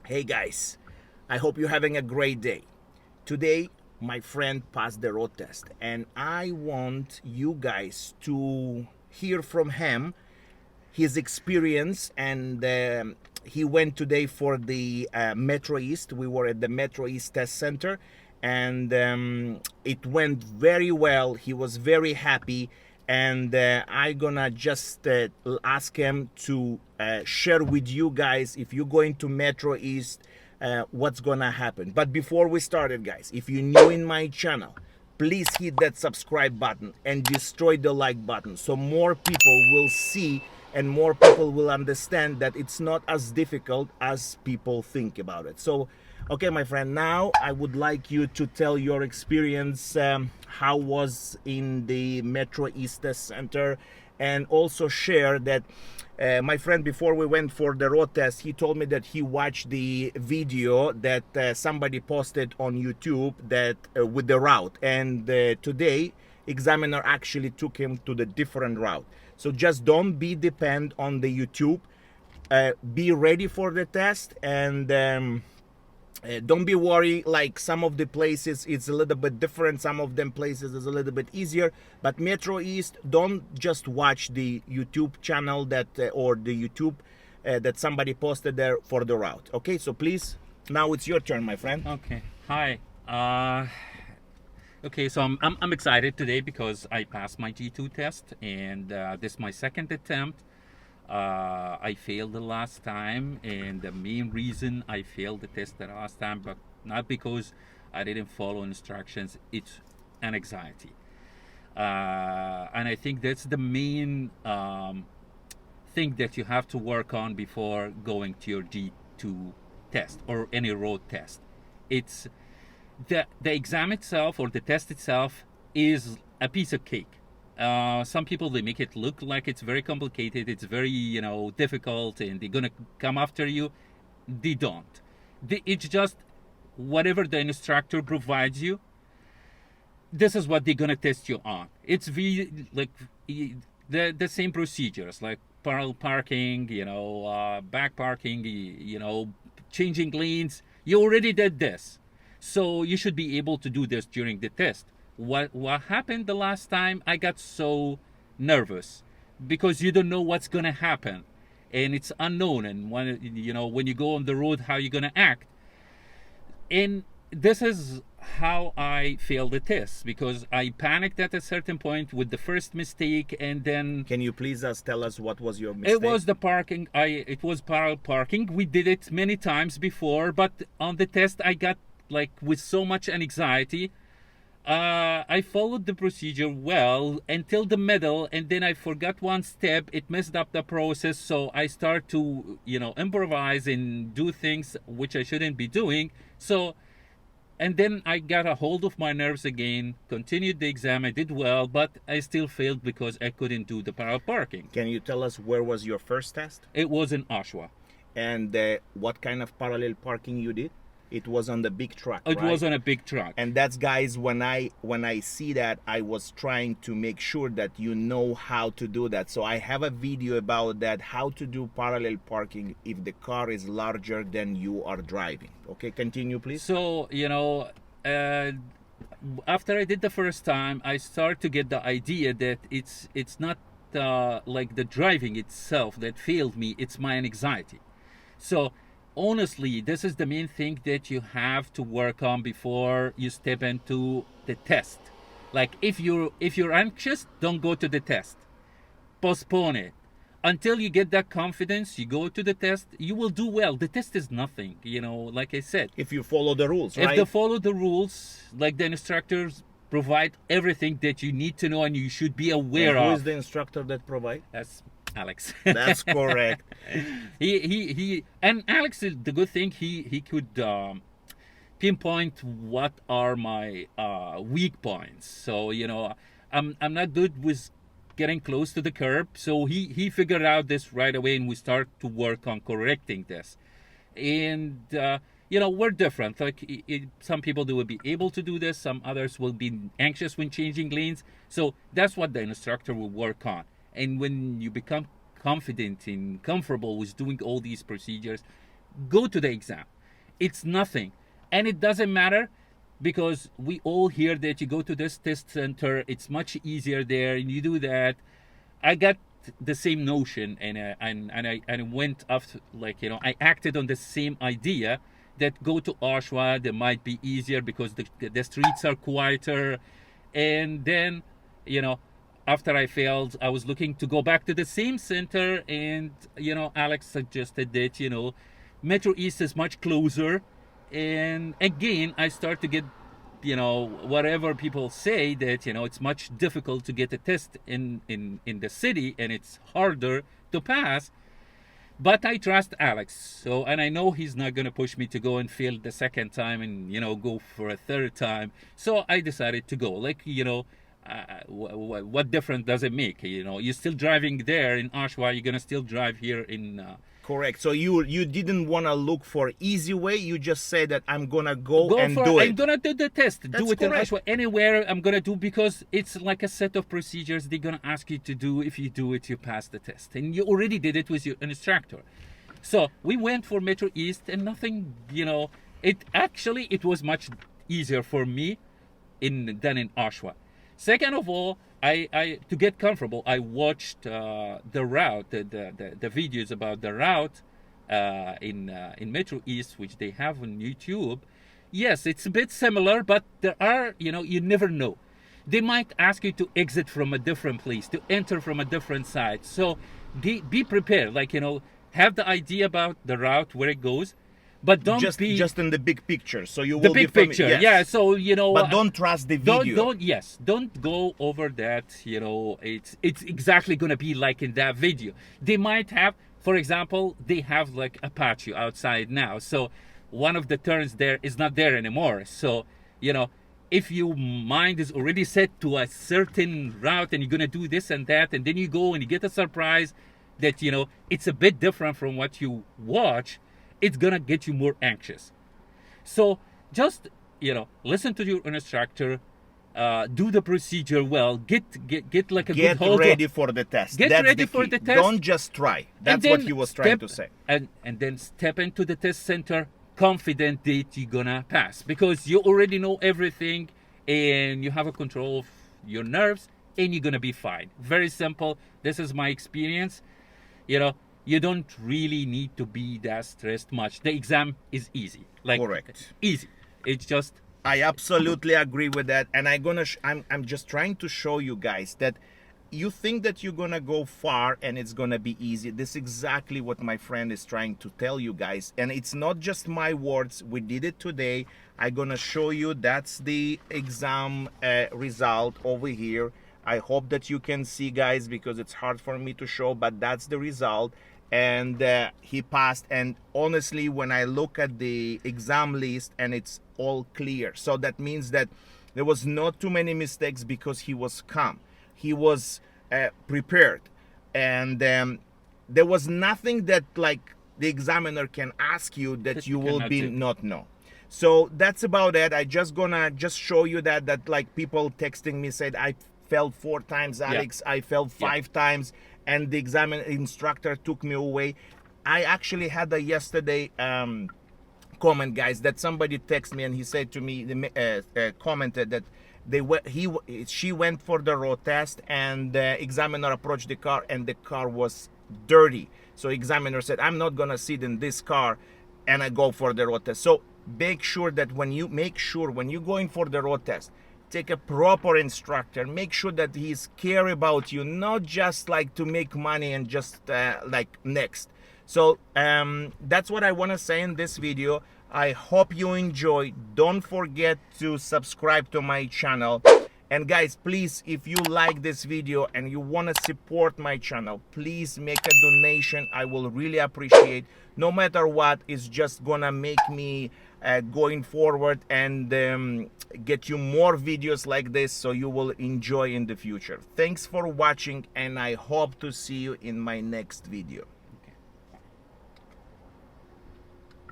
Hey guys, I hope you're having a great day. Today, my friend passed the road test, and I want you guys to hear from him his experience. And he went today for the Metro East. We were at the Metro East Test Center, and it went very well. He was very happy, and I gonna just ask him to share with you guys, if you're going to Metro East, what's gonna happen. But before we started, guys, if you're new in my channel, please hit that subscribe button and destroy the like button, so more people will see and more people will understand that it's not as difficult as people think about it. So okay, my friend, now I would like you to tell your experience, how was in the Metro East Center, and also share that my friend, before we went for the road test, he told me that he watched the video that somebody posted on YouTube that with the route, and today examiner actually took him to the different route. So just don't be depend on the YouTube. Be ready for the test, and don't be worried. Like, some of the places it's a little bit different, some of them places is a little bit easier. But Metro East, don't just watch the YouTube channel that or the YouTube that somebody posted there for the route. Okay, so please, now it's your turn, my friend. Okay. Hi. Okay, so I'm excited today because I passed my G2 test, and this is my second attempt. I failed the last time, and the main reason I failed the test the last time, but not because I didn't follow instructions, it's an anxiety. And I think that's the main thing that you have to work on before going to your G2 test or any road test. It's the exam itself or the test itself is a piece of cake. Some people, they make it look like it's very complicated, it's very difficult, and they're gonna come after you. They don't. It's just whatever the instructor provides you, this is what they're gonna test you on. It's the same procedures, like parallel parking, back parking, changing lanes. You already did this, so you should be able to do this during the test. What happened the last time, I got so nervous because you don't know what's gonna happen, and it's unknown, and when you go on the road, how you're gonna act. And this is how I failed the test, because I panicked at a certain point with the first mistake, and then Can you please tell us what was your mistake? it was the parking. It was parallel parking. We did it many times before, but on the test I got with so much anxiety. I followed the procedure well until the middle, and then I forgot one step. It messed up the process, so I start to improvise and do things which I shouldn't be doing. So, and then I got a hold of my nerves again, continued the exam. I did well, but I still failed because I couldn't do the parallel parking. Can you tell us where was your first test, It was in Oshawa. and what kind of parallel parking you did? It was on the big truck, It right? was on a big truck. And that's, guys, when I see that, I was trying to make sure that you know how to do that. So I have a video about that, how to do parallel parking if the car is larger than you are driving. Okay, continue, please. So, after I did the first time, I start to get the idea that it's not like the driving itself that failed me, it's my anxiety. So honestly, this is the main thing that you have to work on before you step into the test. Like, if you're anxious, don't go to the test. Postpone it until you get that confidence. You go to the test, you will do well. The test is nothing, like I said. If you follow the rules, If right? they follow the rules, like the instructors provide everything that you need to know and you should be aware And who of. is the instructor that provide? That's Alex. That's correct. he and Alex, the good thing, he could pinpoint what are my weak points. So I'm not good with getting close to the curb, so he figured out this right away, and we start to work on correcting this. And we're different. Like, some people, they will be able to do this, some others will be anxious when changing lanes. So that's what the instructor will work on. And when you become confident and comfortable with doing all these procedures, go to the exam. it's nothing. And it doesn't matter because we all hear that you go to this test center, it's much easier there, and you do that. I got the same notion, and I went after, like, I acted on the same idea that go to Oshawa, that might be easier because the streets are quieter. And then, you know, after I failed, I was looking to go back to the same center, and Alex suggested that Metro East is much closer, and again I start to get whatever people say that it's much difficult to get a test in the city and it's harder to pass. But I trust Alex, and I know he's not gonna push me to go and fail the second time and go for a third time. So I decided to go. Like, what difference does it make? You're still driving there in Oshawa. You're gonna still drive here in. Correct. So you didn't want to look for easy way. You just said that I'm gonna go and do it. I'm gonna do the test. That's do it in correct. Oshawa, anywhere I'm gonna do, because it's like a set of procedures they're gonna ask you to do. If you do it, you pass the test, and you already did it with your instructor. So we went for Metro East, and nothing. It was much easier for me than in Oshawa. Second of all, I to get comfortable, I watched the route, the videos about the route in Metro East, which they have on YouTube. Yes, it's a bit similar, but there are, you never know. They might ask you to exit from a different place, to enter from a different side. So be prepared, like, have the idea about the route, where it goes, but don't just be just in the big picture. So you the will big be picture. yes. Yeah, so But don't trust the video. Don't go over that. It's exactly gonna be like in that video. They might have, for example, they have like Apache outside now, so one of the turns there is not there anymore. So if your mind is already set to a certain route and you're gonna do this and that, and then you go and you get a surprise that it's a bit different from what you watch, it's gonna get you more anxious. So just listen to your instructor, do the procedure well, get like a Get good hold ready for the test. Get That's ready the for key. the test. Don't just try. That's then what he was trying to say. and then step into the test center confident that you're gonna pass, because you already know everything and you have a control of your nerves, and you're gonna be fine. Very simple. This is my experience. You don't really need to be that stressed much. The exam is easy. Like, Correct. easy. It's just I absolutely agree with that, and I'm just trying to show you guys that you think that you're gonna go far and it's gonna be easy. This is exactly what my friend is trying to tell you guys, and it's not just my words. We did it today. I'm gonna show you. That's the exam result over here. I hope that you can see, guys, because it's hard for me to show, but that's the result. And he passed. And honestly, when I look at the exam list, and it's all clear, so that means that there was not too many mistakes because he was calm, he was prepared, and there was nothing that like the examiner can ask you that you will be not know. So that's about it. I just gonna show you that like people texting me said I failed 4 times, Alex. I failed 5 times, and the instructor took me away. I actually had a yesterday comment, guys, that somebody texted me and he said to me, commented that she went for the road test and the examiner approached the car and the car was dirty. So examiner said, I'm not gonna sit in this car and I go for the road test. So make sure that when you're going for the road test, take a proper instructor. Make sure that he's care about you, not just like to make money and just like next. So that's what I want to say in this video. I hope you enjoy. Don't forget to subscribe to my channel. And guys, please, if you like this video and you want to support my channel, please make a donation. I will really appreciate. No matter what, it's just gonna make me going forward and get you more videos like this, so you will enjoy in the future. Thanks for watching, and I hope to see you in my next video.